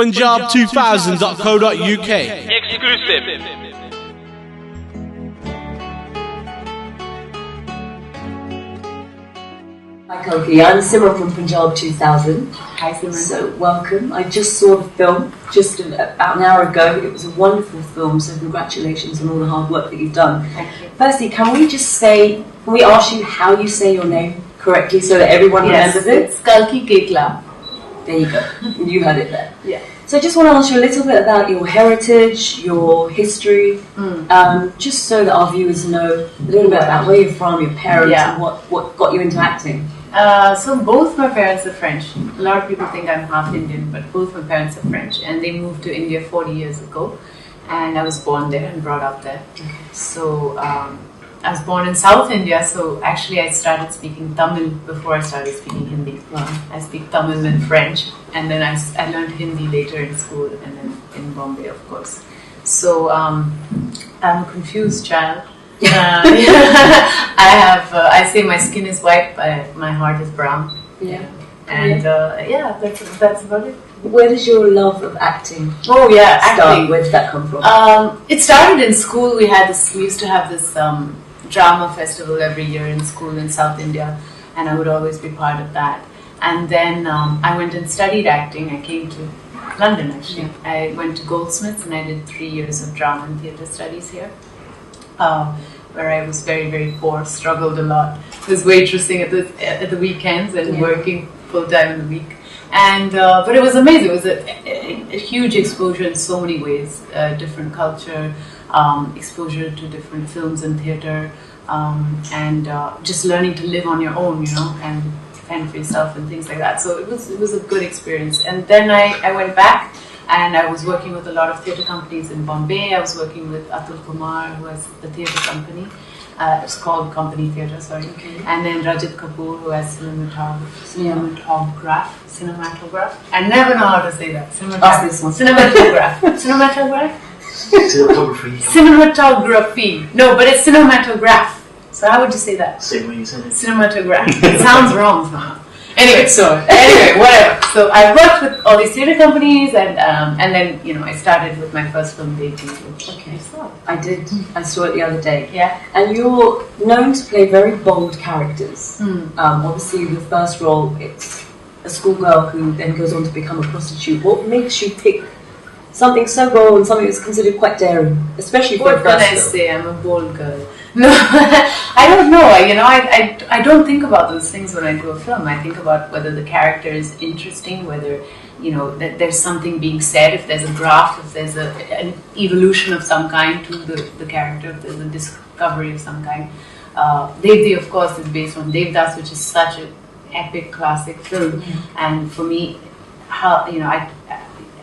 Punjab2000.co.uk. Exclusive. Hi Kalki, I'm Simran from Punjab2000. Hi Simran. So welcome. I just saw the film just about an hour ago. It was a wonderful film, so congratulations on all the hard work that you've done. Thank you. Firstly, can we ask you how you say your name correctly so that everyone remembers it? It's Kalki Kekla. There you go. You heard it there. Yeah. So I just want to ask you a little bit about your heritage, your history, just so that our viewers know a little bit about where you're from, your parents, and what got you into acting. So both my parents are French. A lot of people think I'm half Indian, but both my parents are French, and they moved to India 40 years ago, and I was born there and brought up there. Okay. So I was born in South India, so actually I started speaking Tamil before I started speaking Hindi. Wow. I speak Tamil and French, and then I learned Hindi later in school and then in Bombay, of course. So I'm a confused child. I say my skin is white, but my heart is brown. Yeah. And that's about it. Where does your love of acting start? Acting. Where did that come from? It started in school. We used to have this drama festival every year in school in South India, and I would always be part of that. And then I went and studied acting. I came to London actually. Yeah. I went to Goldsmiths and I did 3 years of drama and theatre studies here. Where I was very, very poor, struggled a lot. Was waitressing at the weekends and working full time in the week. And but it was amazing. It was a huge exposure in so many ways. Different culture, exposure to different films and theatre, and just learning to live on your own, and fend for yourself and things like that. So it was a good experience. And then I went back. And I was working with a lot of theatre companies in Bombay. I was working with Atul Kumar, who has the theatre company. It's called Company Theatre, sorry. Okay. And then Rajat Kapoor, who has cinematograph. I never know how to say that. Cinematograph. Cinematography. No, but it's cinematograph. So how would you say that? Same way you said it. Cinematograph. It sounds wrong somehow. Anyway, whatever. So I worked with all these theatre companies, and then I started with my first film, Baby. Okay, I did. I saw it the other day. Yeah. And you're known to play very bold characters. Obviously, the first role, it's a schoolgirl who then goes on to become a prostitute. What makes you pick something so bold and something that's considered quite daring, especially for a first film? What can I say? I'm a bold girl. No, I don't know. I don't think about those things when I do a film. I think about whether the character is interesting, whether that there's something being said, if there's a graph, if there's an evolution of some kind to the character, if there's a discovery of some kind. Devdi, of course, is based on Devdas, which is such an epic classic film, and for me,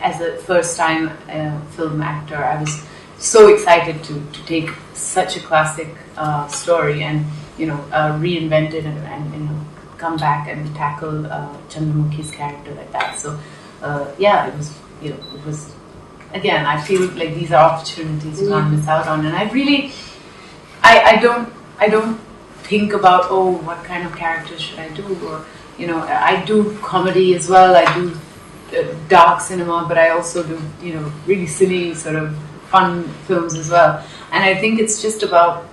as a first-time film actor, I was so excited to take such a classic story and reinvent it and come back and tackle Chandramukhi's character like that. So it was again, I feel like these are opportunities you can't miss out on, and I really I don't think about what kind of characters should I do, or I do comedy as well. I do dark cinema, but I also do really silly sort of fun films as well. And I think it's just about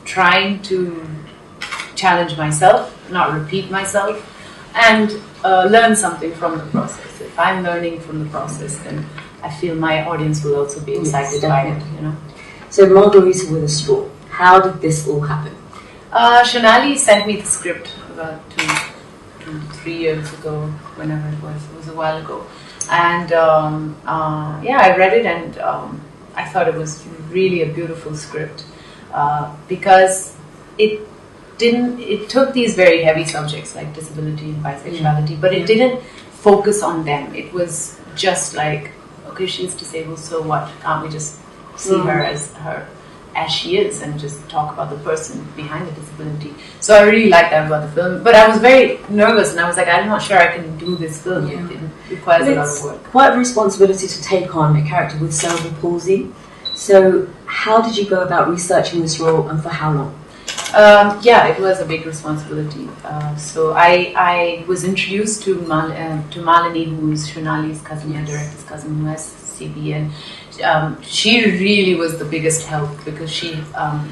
trying to challenge myself, not repeat myself, and learn something from the process. If I'm learning from the process, then I feel my audience will also be excited by it. So Margarita with a straw. How did this all happen? Shanali sent me the script about 2-3 years ago, whenever it was. It was a while ago. And I read it, and I thought it was really a beautiful script because it took these very heavy subjects like disability and bisexuality, but it didn't focus on them. It was just like, okay, she's disabled, so what? Can't we just see her as she is and just talk about the person behind the disability? So I really liked that about the film, but I was very nervous, and I was like, I'm not sure I can do this film. It requires a lot of work. Quite a responsibility to take on a character with cerebral palsy. So how did you go about researching this role, and for how long? Yeah, it was a big responsibility. So I was introduced to Malini, who is Shonali's cousin, the director's cousin, who has CB, and she really was the biggest help because she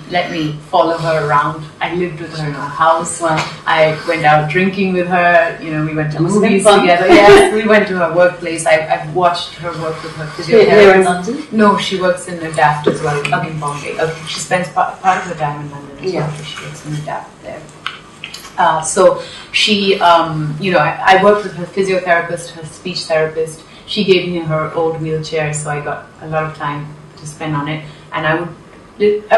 let me follow her around. I lived with her in her house. Wow. I went out drinking with her. We went to movies together. Yes, we went to her workplace. I've watched her work with her physiotherapist. Here in London? No, she works in Adapt as well in Bombay. She spends part of her time in London as well. She works in Adapt there. So she, I worked with her physiotherapist, her speech therapist. She gave me her old wheelchair, so I got a lot of time to spend on it. And I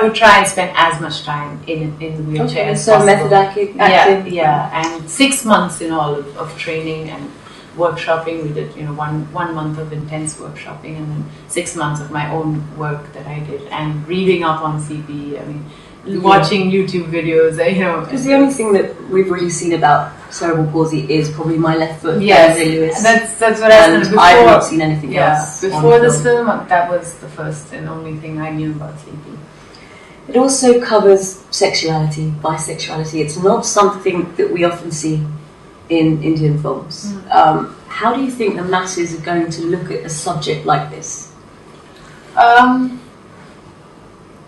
would try and spend as much time in the wheelchair as possible. Method acting. Yeah. And 6 months in all of training and workshopping. We did, one month of intense workshopping, and then 6 months of my own work that I did, and reading up on CP. Watching YouTube videos, Because the only thing that we've really seen about cerebral palsy is probably My Left Foot. Yes, that's what I said before. I've not seen anything else. Before this film, that was the first and only thing I knew about CP. It also covers sexuality, bisexuality. It's not something that we often see in Indian films. How do you think the masses are going to look at a subject like this?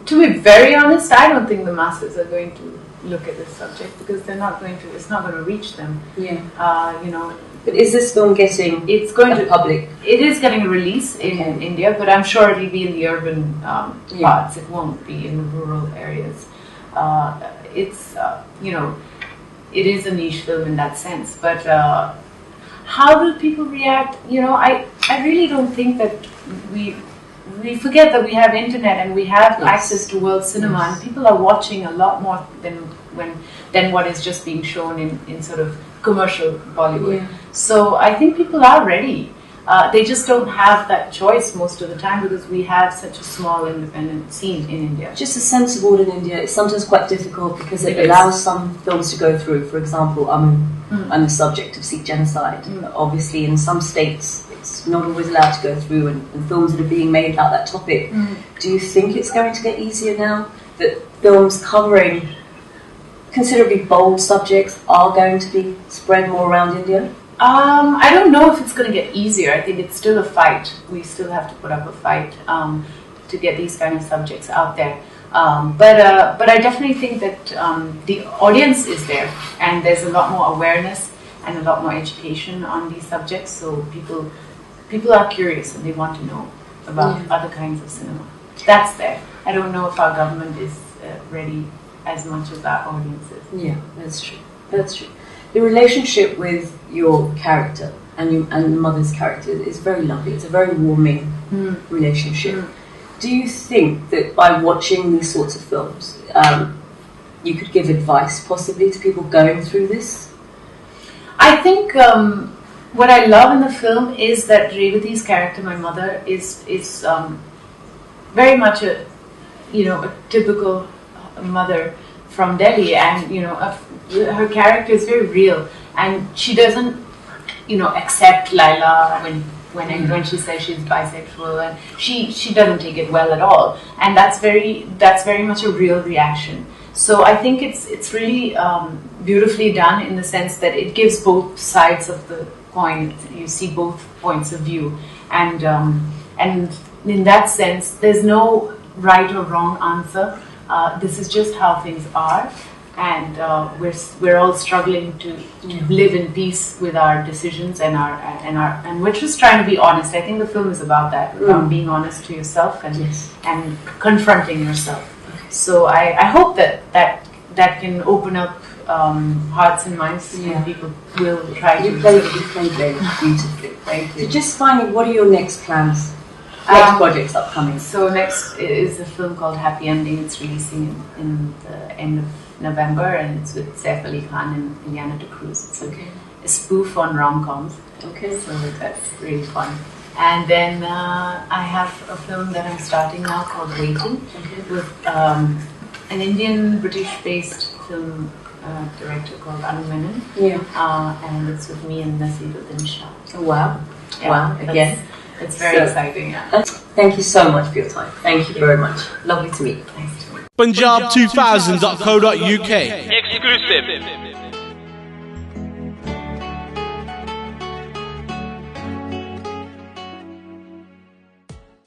To be very honest, I don't think the masses are going to look at this subject because they're not going to. It's not going to reach them. Yeah. But is this film getting? It's going to public. It is getting a release in India, but I'm sure it'll be in the urban parts. It won't be in the rural areas. It is a niche film in that sense. But how do people react? I really don't think that we forget that we have internet and we have access to world cinema, and people are watching a lot more than what is just being shown in sort of commercial Bollywood. Yeah. So I think people are ready. They just don't have that choice most of the time because we have such a small independent scene in India. Just a sense of order in India is sometimes quite difficult because it allows some films to go through. For example, I'm the subject of Sikh genocide. Obviously, in some states, it's not always allowed to go through, and films that are being made about that topic. Do you think it's going to get easier now that films covering considerably bold subjects are going to be spread more around India? I don't know if it's going to get easier. I think it's still a fight. We still have to put up a fight to get these kind of subjects out there. But I definitely think that the audience is there, and there's a lot more awareness and a lot more education on these subjects. So people are curious and they want to know about other kinds of cinema. That's there. I don't know if our government is ready as much as our audience is. Yeah, that's true. That's true. The relationship with your character and the mother's character is very lovely. It's a very warming relationship. Do you think that by watching these sorts of films, you could give advice possibly to people going through this? I think what I love in the film is that Revathy's character, my mother, is very much a typical mother from Delhi, and her character is very real, and she doesn't accept Laila when she says she's bisexual, and she doesn't take it well at all, and that's very much a real reaction. So I think it's really beautifully done in the sense that it gives both sides of the coin. You see both points of view, and in that sense, there's no right or wrong answer. This is just how things are, and we're all struggling to live in peace with our decisions and we're just trying to be honest. I think the film is about that, about being honest to yourself and confronting yourself. So I hope that can open up hearts and minds, and people will try to. You played very beautifully. Thank you. So just finally, what are your next plans? Next projects upcoming? So next is a film called Happy Ending. It's releasing in the end of November, and it's with Saif Ali Khan and Ileana Cruz. It's a spoof on rom-coms. Okay. So that's really fun. And then I have a film that I'm starting now called Waiting, with an Indian British-based film director called Anu Menon. And it's with me and Nasiruddin Shah. Oh, wow. Yeah, wow, again. It's very exciting. Thank you so much for your time. Thank you very much. Lovely to meet you. Nice to meet you. Punjab2000.co.uk. Exclusive.